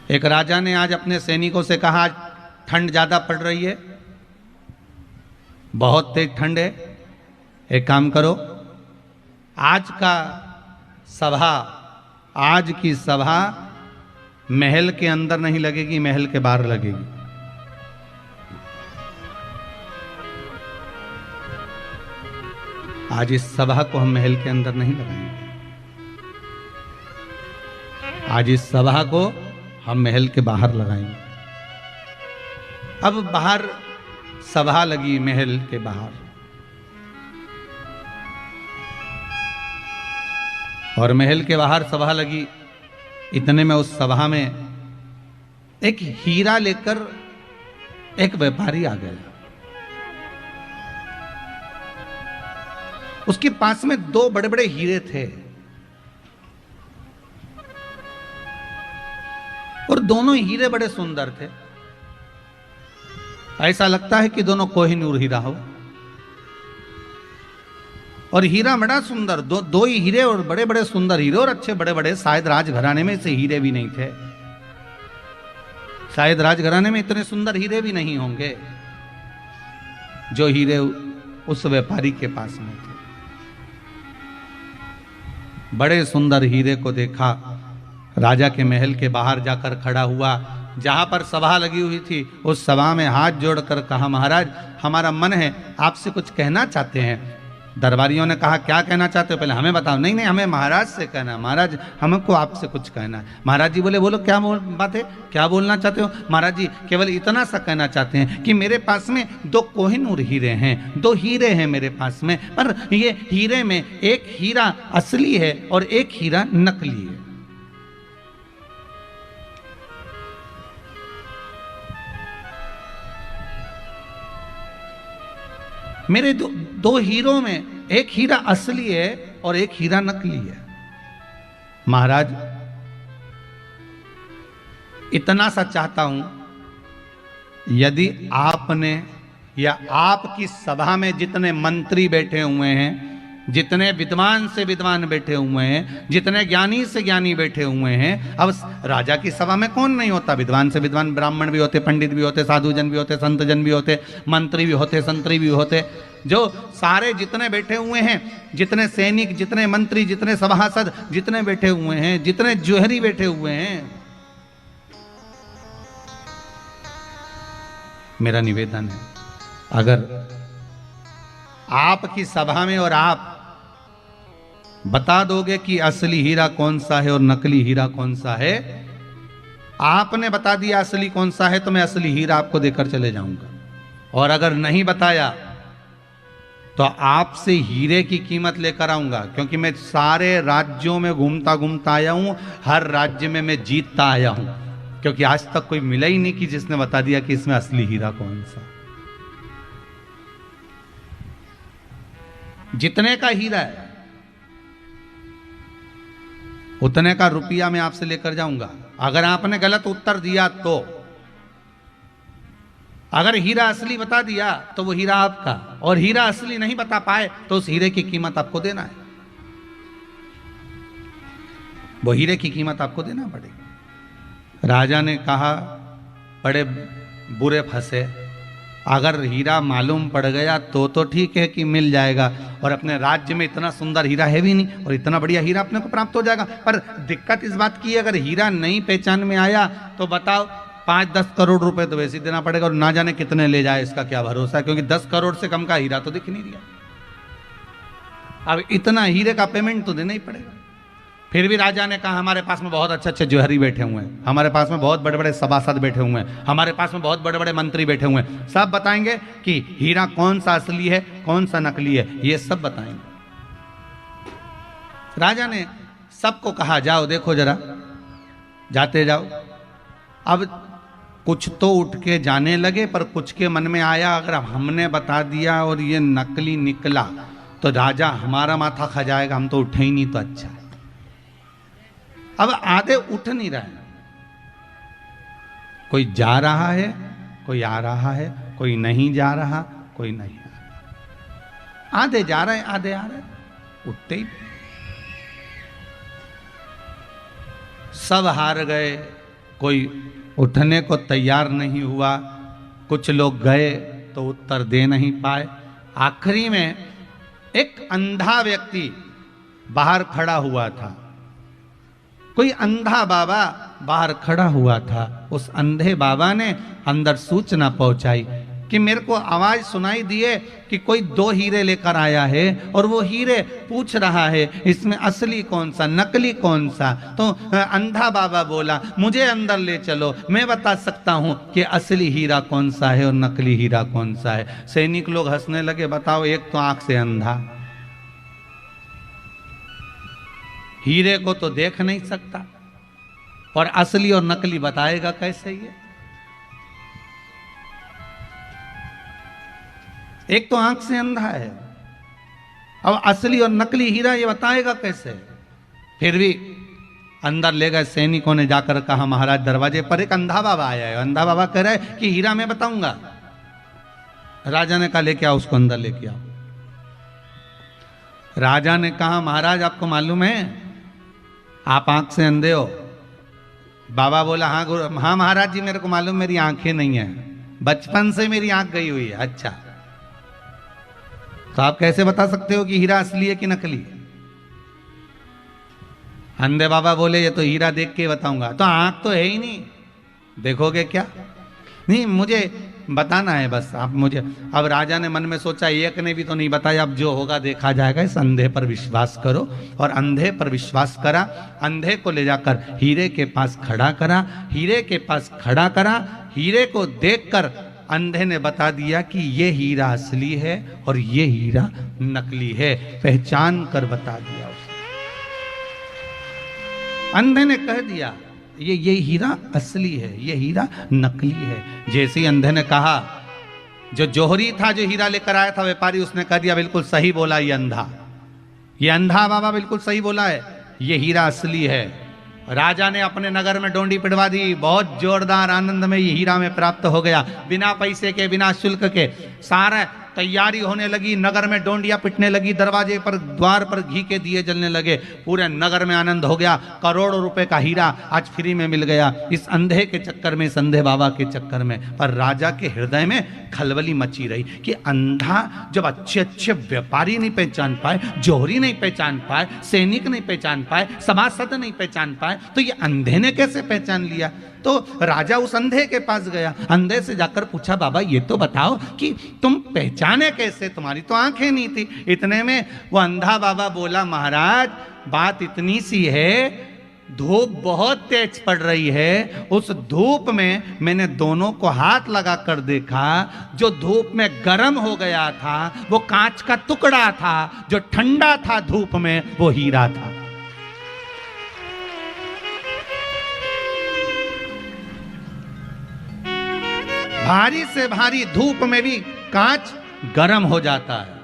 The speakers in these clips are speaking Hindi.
एक राजा ने आज अपने सैनिकों से कहा, आज ठंड ज्यादा पड़ रही है, बहुत तेज ठंड है, एक काम करो, आज की सभा महल के अंदर नहीं लगेगी, महल के बाहर लगेगी। आज इस सभा को हम महल के अंदर नहीं लगाएंगे, आज इस सभा को हम महल के बाहर लगाएंगे। अब बाहर सभा लगी, महल के बाहर, और महल के बाहर सभा लगी। इतने में उस सभा में एक हीरा लेकर एक व्यापारी आ गया। उसके पास में दो बड़े बड़े हीरे थे और दोनों हीरे बड़े सुंदर थे। ऐसा लगता है कि दोनों कोहिनूर हीरा हो, और हीरा बड़ा सुंदर, दो ही हीरे और बड़े बड़े सुंदर हीरे और अच्छे बड़े बड़े। शायद राजघराने में से हीरे भी नहीं थे, शायद राजघराने में इतने सुंदर हीरे भी नहीं होंगे जो हीरे उस व्यापारी के पास में थे। बड़े सुंदर हीरे को देखा, राजा के महल के बाहर जाकर खड़ा हुआ, जहां पर सभा लगी हुई थी उस सभा में हाथ जोड़कर कहा, महाराज हमारा मन है आपसे कुछ कहना चाहते हैं। दरबारियों ने कहा, क्या कहना चाहते हो, पहले हमें बताओ। नहीं नहीं, हमें महाराज से कहना है, महाराज हमको आपसे कुछ कहना है। महाराज जी बोले, बोलो क्या बात है, क्या बोलना चाहते हो। महाराज जी केवल इतना सा कहना चाहते हैं कि मेरे पास में दो कोहिनूर हीरे हैं, दो हीरे हैं मेरे पास में, पर ये हीरे में एक हीरा असली है और एक हीरा नकली है। मेरे दो हीरों में एक हीरा असली है और एक हीरा नकली है। महाराज इतना सा चाहता हूं, यदि आपने या आपकी सभा में जितने मंत्री बैठे हुए हैं, जितने विद्वान से विद्वान बैठे हुए हैं, जितने ज्ञानी से ज्ञानी बैठे हुए हैं, अब राजा की सभा में कौन नहीं होता, विद्वान से विद्वान ब्राह्मण भी होते, पंडित भी होते, साधुजन भी होते, संतजन भी होते, मंत्री भी होते, संतरी भी होते, जो सारे जितने बैठे हुए हैं, जितने सैनिक, जितने मंत्री, जितने सभासद जितने बैठे हुए हैं, जितने जोहरी बैठे हुए हैं, मेरा निवेदन है, अगर आपकी सभा में और आप बता दोगे कि असली हीरा कौन सा है और नकली हीरा कौन सा है, आपने बता दिया असली कौन सा है तो मैं असली हीरा आपको देकर चले जाऊंगा, और अगर नहीं बताया तो आपसे हीरे की कीमत लेकर आऊंगा, क्योंकि मैं सारे राज्यों में घूमता घूमता आया हूं, हर राज्य में मैं जीतता आया हूं, क्योंकि आज तक कोई मिला ही नहीं कि जिसने बता दिया कि इसमें असली हीरा कौन सा। जितने का हीरा है उतने का रुपया मैं आपसे लेकर जाऊंगा। अगर आपने गलत उत्तर दिया तो, अगर हीरा असली बता दिया तो वो हीरा आपका, और हीरा असली नहीं बता पाए तो उस हीरे की कीमत आपको देना है, वो हीरे की कीमत आपको देना पड़ेगी। राजा ने कहा, बड़े बुरे फंसे, अगर हीरा मालूम पड़ गया तो ठीक है कि मिल जाएगा, और अपने राज्य में इतना सुंदर हीरा है भी नहीं और इतना बढ़िया हीरा अपने को प्राप्त हो जाएगा। पर दिक्कत इस बात की है, अगर हीरा नहीं पहचान में आया तो बताओ 5-10 करोड़ रुपए तो वैसे ही देना पड़ेगा, और ना जाने कितने ले जाए इसका क्या भरोसा है, क्योंकि 10 करोड़ से कम का हीरा तो दिख नहीं दिया। अब इतना हीरे का पेमेंट तो देना ही पड़ेगा। फिर भी राजा ने कहा, हमारे पास में बहुत अच्छे अच्छे जोहरी बैठे हुए हैं, हमारे पास में बहुत बड़े बड़े सभासद बैठे हुए हैं, हमारे पास में बहुत बड़े बड़े मंत्री बैठे हुए हैं, सब बताएंगे कि हीरा कौन सा असली है कौन सा नकली है, ये सब बताएंगे। राजा ने सबको कहा, जाओ देखो जरा, जाते जाओ। अब कुछ तो उठ के जाने लगे, पर कुछ के मन में आया, अगर हमने बता दिया और ये नकली निकला तो राजा हमारा माथा खा जाएगा, हम तो उठे ही नहीं तो अच्छा है। अब आधे उठ नहीं रहे, कोई जा रहा है, कोई आ रहा है, कोई नहीं जा रहा, कोई नहीं आ रहा, आधे जा रहे हैं, आधे आ रहे हैं, उठते ही सब हार गए, कोई उठने को तैयार नहीं हुआ, कुछ लोग गए तो उत्तर दे नहीं पाए। आखिरी में एक अंधा व्यक्ति बाहर खड़ा हुआ था, कोई अंधा बाबा बाहर खड़ा हुआ था। उस अंधे बाबा ने अंदर सूचना पहुंचाई कि मेरे को आवाज सुनाई दिए कि कोई 2 हीरे लेकर आया है और वो हीरे पूछ रहा है इसमें असली कौन सा नकली कौन सा। तो अंधा बाबा बोला मुझे अंदर ले चलो, मैं बता सकता हूं कि असली हीरा कौन सा है और नकली हीरा कौन सा है। सैनिक लोग हंसने लगे, बताओ एक तो आंख से अंधा, हीरे को तो देख नहीं सकता और असली और नकली बताएगा कैसे ये। एक तो आंख से अंधा है, अब असली और नकली हीरा ये बताएगा कैसे। फिर भी अंदर ले गए सैनिकों ने, जाकर कहा महाराज दरवाजे पर एक अंधा बाबा आया है। अंधा बाबा कह रहा है कि हीरा मैं बताऊंगा। राजा ने कहा लेके आओ उसको, अंदर लेके आओ। राजा ने कहा महाराज आपको मालूम है आप आंख से अंधे हो। बाबा बोला हाँ गुरु, हाँ महाराज जी मेरे को मालूम, मेरी आंखें नहीं है, बचपन से मेरी आंख गई हुई है। अच्छा तो आप कैसे बता सकते हो कि हीरा असली है कि नकली? अंधे बाबा बोले ये तो हीरा देख के बताऊंगा। तो आंख तो है ही नहीं, देखोगे क्या? नहीं मुझे बताना है बस आप मुझे। अब राजा ने मन में सोचा एक ने भी तो नहीं बताया, अब जो होगा देखा जाएगा, इस अंधे पर विश्वास करो। और अंधे पर विश्वास करा, अंधे को ले जाकर हीरे के पास खड़ा करा, हीरे के पास खड़ा करा। हीरे को देखकर अंधे ने बता दिया कि ये हीरा असली है और ये हीरा नकली है, पहचान कर बता दिया उसने। अंधे ने कह दिया ये हीरा असली है, ये हीरा नकली है। जैसे ही अंधे ने कहा, जो जोहरी था जो हीरा लेकर आया था व्यापारी, उसने कह दिया बिल्कुल सही बोला ये अंधा, ये अंधा बाबा बिल्कुल सही बोला है, ये हीरा असली है। राजा ने अपने नगर में डोंडी पिटवा दी, बहुत जोरदार आनंद में ये हीरा में प्राप्त हो गया, बिना पैसे के बिना शुल्क के। सारा तैयारी होने लगी, नगर में डोंडियां पिटने लगी, दरवाजे पर द्वार पर घी के दिए जलने लगे, पूरे नगर में आनंद हो गया। करोड़ों रुपए का हीरा आज फ्री में मिल गया इस अंधे के चक्कर में, इस अंधे बाबा के चक्कर में। पर राजा के हृदय में खलबली मची रही कि अंधा जब अच्छे अच्छे व्यापारी नहीं पहचान पाए, जोहरी नहीं पहचान पाए, सैनिक नहीं पहचान पाए, सभासद नहीं पहचान पाए, तो ये अंधे ने कैसे पहचान लिया? तो राजा उस अंधे के पास गया, अंधे से जाकर पूछा बाबा ये तो बताओ कि तुम पहचाने कैसे, तुम्हारी तो आंखें नहीं थी। इतने में वो अंधा बाबा बोला महाराज बात इतनी सी है, धूप बहुत तेज पड़ रही है, उस धूप में मैंने दोनों को हाथ लगा कर देखा, जो धूप में गर्म हो गया था वो कांच का टुकड़ा था, जो ठंडा था धूप में वो हीरा था। भारी से भारी धूप में भी कांच गर्म हो जाता है,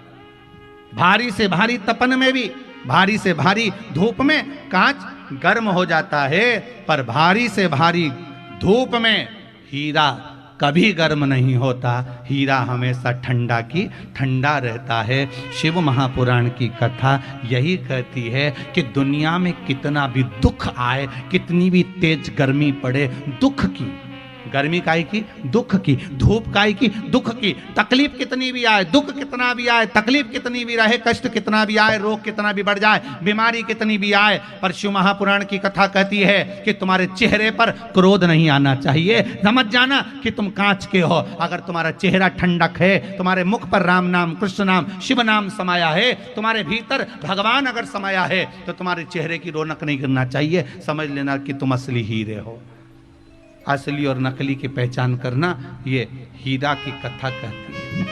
भारी से भारी तपन में भी, भारी से भारी धूप में कांच गर्म हो जाता है, पर भारी से भारी धूप में हीरा कभी गर्म नहीं होता, हीरा हमेशा ठंडा की ठंडा रहता है। शिव महापुराण की कथा यही कहती है कि दुनिया में कितना भी दुख आए, कितनी भी तेज गर्मी पड़े, दुख की, गर्मी काई की, दुख की, धूप काई की, दुख की, तकलीफ कितनी भी आए, दुख कितना भी आए, तकलीफ कितनी भी रहे, कष्ट कितना भी आए, रोग कितना भी बढ़ जाए, बीमारी कितनी भी आए, पर शिव महापुराण की कथा कहती है कि तुम्हारे चेहरे पर क्रोध नहीं आना चाहिए। समझ जाना कि तुम कांच के हो। अगर तुम्हारा चेहरा ठंडक है, तुम्हारे मुख पर राम नाम, कृष्ण नाम, शिव नाम समाया है, तुम्हारे भीतर भगवान अगर समाया है, तो तुम्हारे चेहरे की रौनक नहीं गिरना चाहिए। समझ लेना कि तुम असली हीरे हो। असली और नकली की पहचान करना ये हीरा की कथा कहती है।